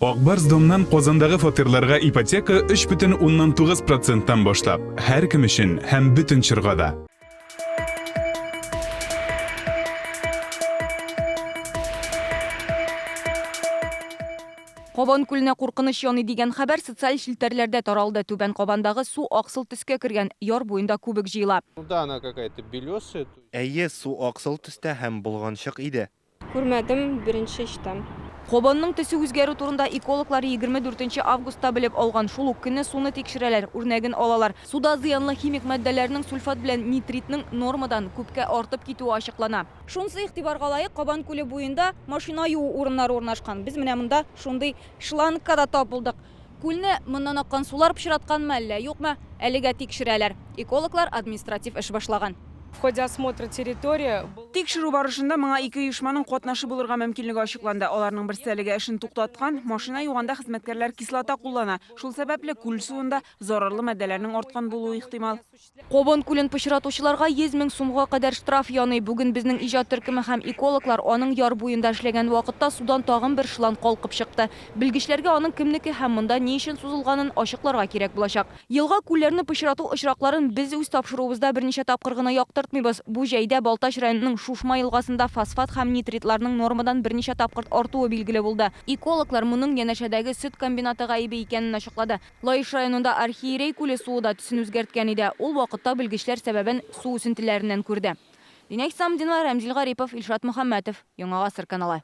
Акбарс домнан Казандагы фатирларга ипотека 3,9%тан башлап, һәр кем өчен һәм бөтен чоргада. Кабан күленә куркыныч яный дигән хәбәр социаль челтәрләрдә таралды. Түбән Кабандагы су аксыл төскә кергән, яр буенда күбек җыела. Да, она какая-то белесая. Әйе, су аксыл төстә һәм булганчык иде. Күрмәдем, беренче ишетәм. Кабанның төсе үзгәрү турында экологлар 24 августта белеп алган. Шул ук көнне суны тикшерәләр, үрнәген алалар. Суда зыянлы химик матдәләрнең сульфат белән нитритның нормадан күпкә артып китүе ачыклана. Шунысы игътибарга лаек, Кабан күле буенда машина юу урыннары урнашкан. Без менә монда шундый шлангка да тапылдык. Күлне моннан аккан сулар пычратканмы әллә юкмы, әлегә тикшерәләр. Экологлар административ эш башлаган. В ходе осмотра территории Тикшерү барышында моңа ике оешманың катнашы булырга мөмкинлеге ачыкланды. Аларның берсе әлегә эшен туктаткан, машина юганда хезмәткәрләр кислота куллана. Шул сәбәпле күл суында зарарлы матдәләрнең арткан булуы ихтимал. Кабан күлен пычратучыларга 100 000 сумга кадәр штраф яный. Бүген безнең иҗат төркеме һәм экологлар аның яр буенда эшләгән вакытта судан тагын бер шлан калкып чыкты. Белгечләргә аның кемнеке һәм монда ни өчен сузылганын ачыкларга кирәк булачак. Елга күлләрне пычрату очракларын без үз тапшыруыбызда берничә тапкыр гына яктыртмыйбыз. Бу җәйдә Балтач районының Шушма елгасында фосфат һәм нитритларның нормадан берничә тапкыр артуы билгеле булды. Экологлар моның янәшәдәге сөт комбинаты гаибе икәнен ачыклады. Лаиш районында Архиерей күле суы да төсен үзгәрткән иде. Ул вакытта белгечләр сәбәбен су үсентеләреннән күрде. Динәк Самдинова, Рамзил Гарипов, Илшат Мөхәммәтов, Яңа Гасыр каналы.